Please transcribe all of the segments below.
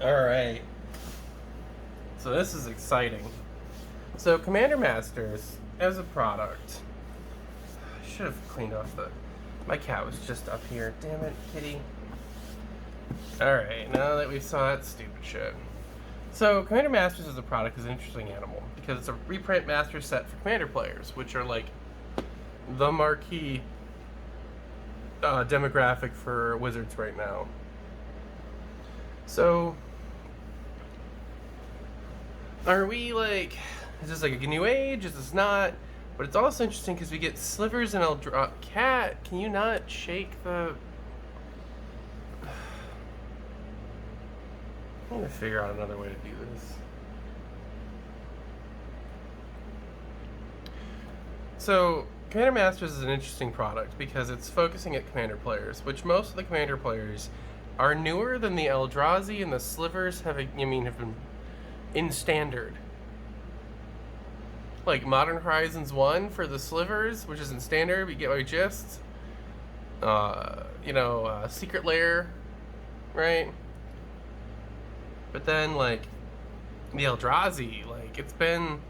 Alright. So this is exciting. So Commander Masters, as a product, I should have cleaned off the... My cat was just up here. Damn it, kitty. Alright, now that we saw that stupid shit. So Commander Masters as a product is an interesting animal because it's a reprint master set for Commander players, which are like the marquee demographic for Wizards right now. So, are we like, is this like a new age? Is this not? But it's also interesting because we get Slivers and Eldrazi. Cat, can you not shake the... I'm gonna figure out another way to do this. So, Commander Masters is an interesting product because it's focusing at Commander players, which most of the Commander players are newer than the Eldrazi and the Slivers have been in Standard. Like Modern Horizons 1 for the Slivers, which is in Standard, we get my gist. Secret Lair, right? But then, like, the Eldrazi, like, it's been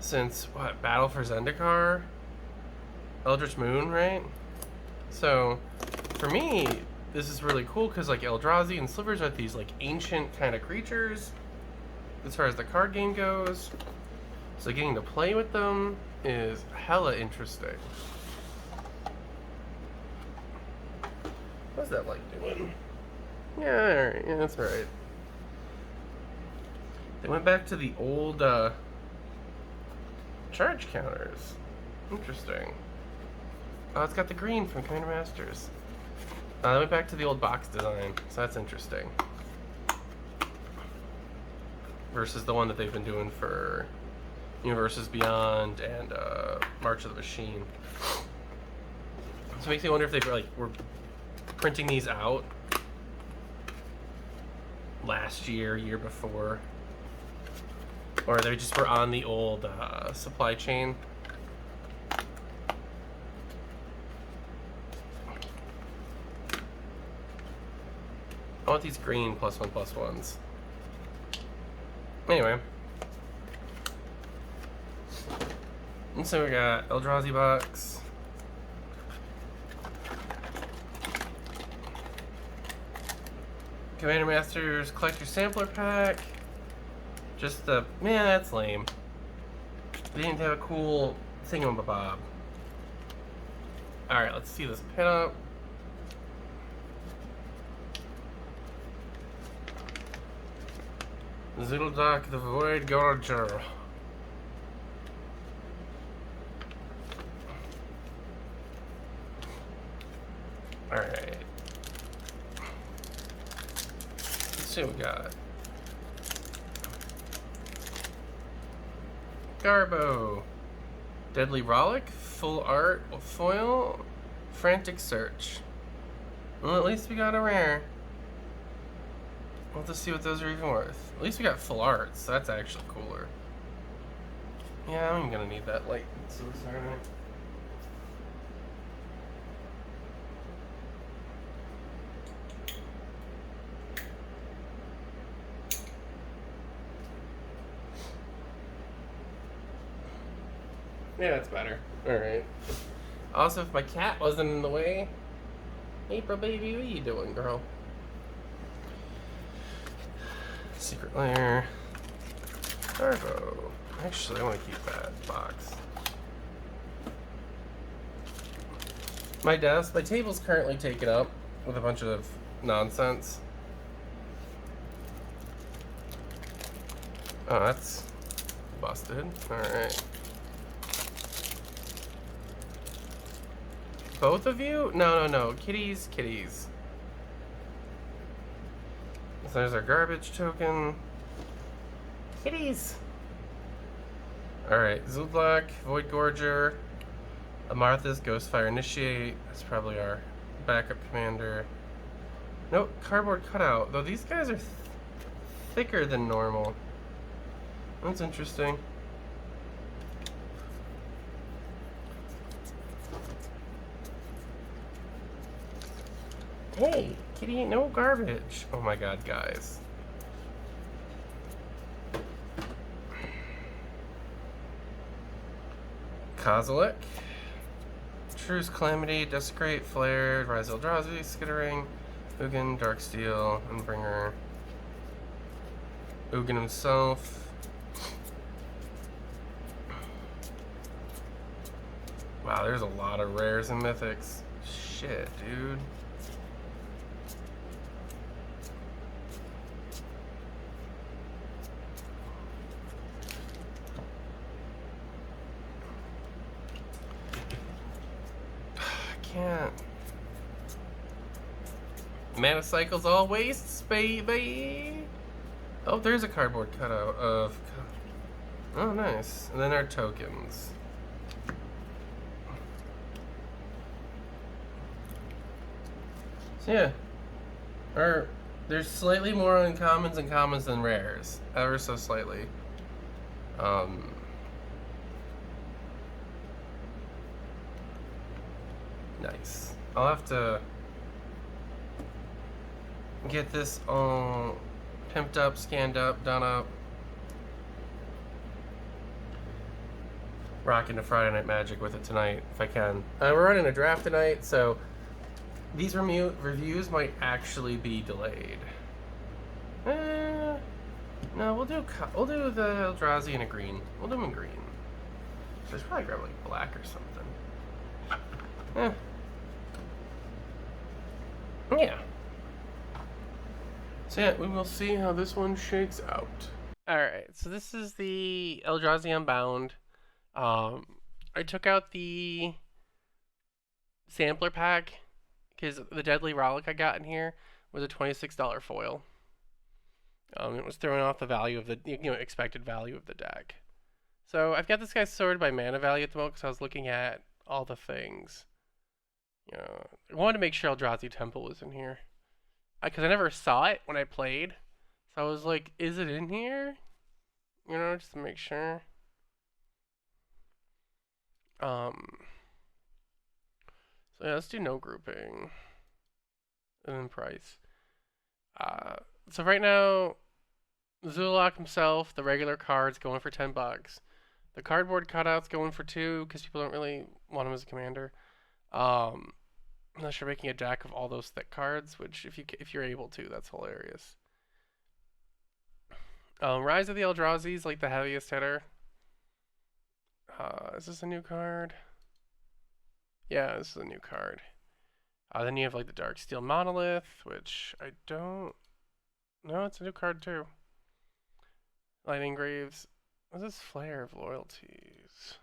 since, Battle for Zendikar? Eldritch Moon, right? So, for me, this is really cool because, like, Eldrazi and Slivers are these, like, ancient kind of creatures as far as the card game goes. So getting to play with them is hella interesting. What's that like doing? Yeah, alright. Yeah, that's right. They went back to the old charge counters. Interesting. Oh, it's got the green from Commander Masters. They went back to the old box design, so that's interesting. Versus the one that they've been doing for Universes Beyond and March of the Machine. So it makes me wonder if they were printing these out last year before, or they just were on the old supply chain. I want these green +1/+1s. Anyway. And so we got Eldrazi box. Commander Masters Collector Sampler Pack. Just the... Man, that's lame. They didn't have a cool thingamabob. Alright, let's see this pinup. Zul'Dak the Void Gorger. Alright. Let's see what we got. Garbo. Deadly Rollick. Full art. Foil. Frantic Search. Well, at least we got a rare. We'll have to see what those are even worth. At least we got full art, so that's actually cooler. Yeah, I'm gonna need that light source, aren't I? Yeah, that's better. Alright. Also, if my cat wasn't in the way... April, baby, what are you doing, girl? Secret Lair. Garbo. Actually, I want to keep that box. My table's currently taken up with a bunch of nonsense. Oh, that's busted. Alright. Both of you? No. Kitties. So there's our garbage token. Kitties! Alright, Zul'Dak, Void Gorger, Amarthus, Ghostfire Initiate. That's probably our backup commander. Nope, cardboard cutout. Though these guys are thicker than normal. That's interesting. Hey, kitty ain't no garbage. Oh my god, guys. Kozilek. Truce, Calamity, Desecrate, Flare, Rise Eldrazi, Skittering, Ugin, Darksteel, Endbringer, Ugin himself. Wow, there's a lot of rares and mythics. Shit, dude. Can't. Mana cycles all wastes, baby. Oh, there's a cardboard cutout of. Oh, nice. And then our tokens. So yeah, there's slightly more uncommons and commons than rares, ever so slightly. Nice. I'll have to get this all pimped up, scanned up, done up. Rocking a Friday Night Magic with it tonight, if I can. We're running a draft tonight, so these reviews might actually be delayed. No, we'll do the Eldrazi in a green. We'll do them in green. So I should probably grab like black or something. Yeah. So yeah, we will see how this one shakes out. Alright, so this is the Eldrazi Unbound. I took out the sampler pack because the Deadly Relic I got in here was a $26 foil. It was throwing off the value of the expected value of the deck. So I've got this guy sorted by mana value at the moment because I was looking at all the things. I wanted to make sure Eldrazi Temple was in here because I never saw it when I played. So I was like, is it in here? Just to make sure. So yeah, let's do no grouping. And then price. So right now, Zulak himself, the regular card's going for $10. The cardboard cutout's going for $2 because people don't really want him as a commander. Unless you're making a deck of all those thick cards, which if you're able to, that's hilarious. Rise of the Eldrazi is like the heaviest hitter. Is this a new card? Yeah, this is a new card. Then you have like the Darksteel Monolith, which I don't. No, it's a new card too. Lightning Graves. What's this Flare of Loyalties?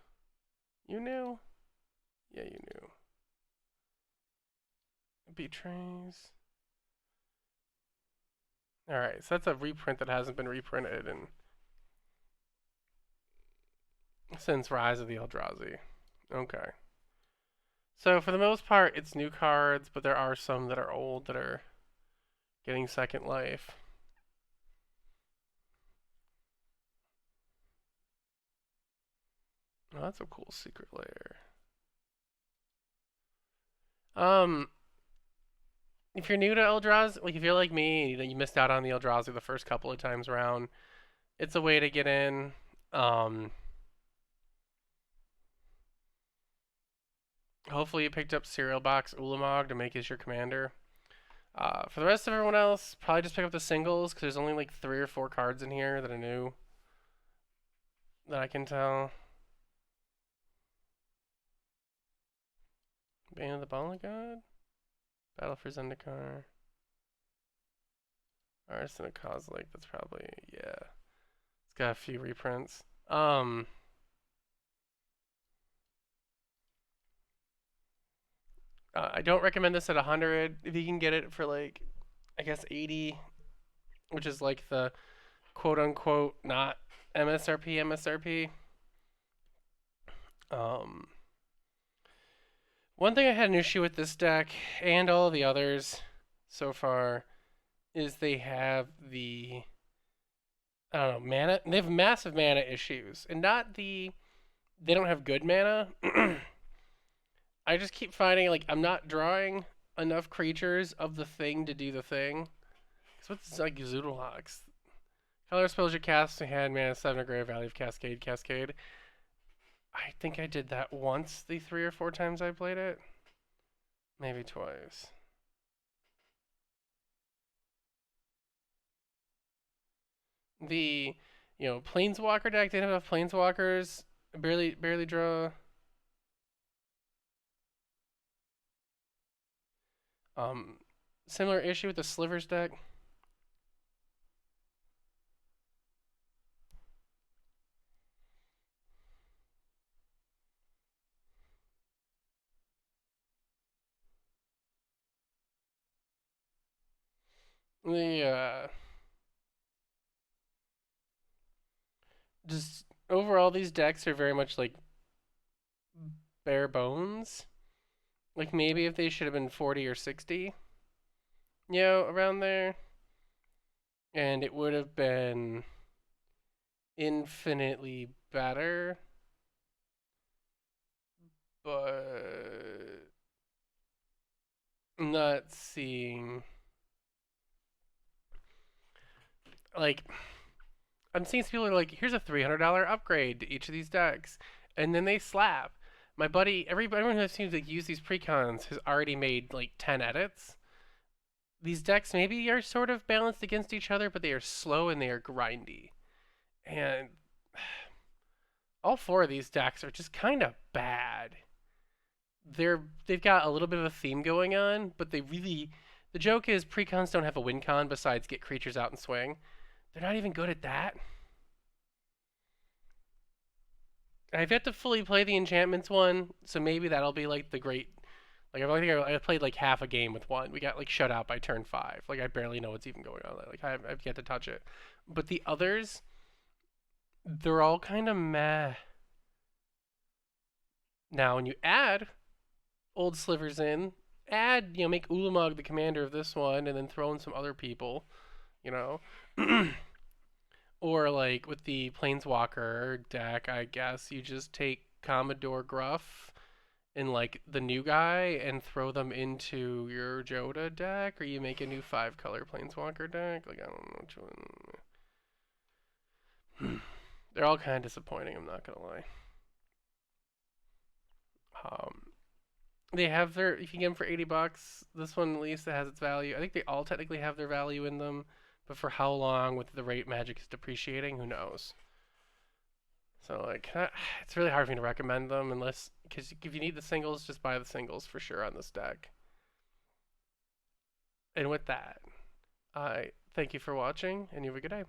You knew? Yeah, you knew. Betrays. Alright, so that's a reprint that hasn't been reprinted since Rise of the Eldrazi. Okay. So for the most part, it's new cards, but there are some that are old that are getting second life. Oh, that's a cool secret lair. If you're new to Eldrazi, like if you're like me, you missed out on the Eldrazi the first couple of times around, it's a way to get in. Hopefully you picked up Cereal Box Ulamog to make as your commander. For the rest of everyone else, probably just pick up the singles because there's only like 3 or 4 cards in here that are new that I can tell. Bane of the Ball of God? Battle for Zendikar. Artisan of Kozilek, that's probably, yeah. It's got a few reprints. I don't recommend this at 100. If you can get it for like, I guess 80, which is like the quote-unquote not MSRP. One thing I had an issue with this deck and all of the others so far is they have the, I don't know, mana. They have massive mana issues, and not they don't have good mana. I just keep finding like I'm not drawing enough creatures of the thing to do the thing. So what's like Zoodlehogs? Color spells you cast to hand mana 7 or greater value of Cascade. I think I did that once the 3 or 4 times I played it. Maybe twice. The, Planeswalker deck didn't have enough Planeswalkers. Barely draw. Um, Similar issue with the Slivers deck. The Just overall, these decks are very much like bare bones. Like maybe if they should have been 40 or 60, around there, and it would have been infinitely better. But I'm not seeing like I'm seeing some people are like, here's a $300 upgrade to each of these decks, and then they slap. My buddy, everyone who seems to use these precons has already made like 10 edits. These decks maybe are sort of balanced against each other, but they are slow and they are grindy. And all four of these decks are just kind of bad. They've got a little bit of a theme going on, but the joke is precons don't have a win con besides get creatures out and swing. They're not even good at that. I've yet to fully play the enchantments one, so maybe that'll be like the great. Like I played like half a game with one. We got like shut out by turn 5. Like I barely know what's even going on. Like I've yet to touch it. But the others, they're all kind of meh. Now when you add old slivers in, make Ulamog the commander of this one, and then throw in some other people, you know. Or like with the Planeswalker deck, I guess you just take Commodore Gruff and like the new guy and throw them into your Joda deck, or you make a new 5 color Planeswalker deck. Like I don't know which one. They're all kind of disappointing. I'm not gonna lie. Um, they have their. If you get them for $80, this one at least has its value. I think they all technically have their value in them, but for how long with the rate Magic is depreciating, who knows? So like, it's really hard for me to recommend them because if you need the singles, just buy the singles for sure on this deck. And with that, I thank you for watching, and you have a good day.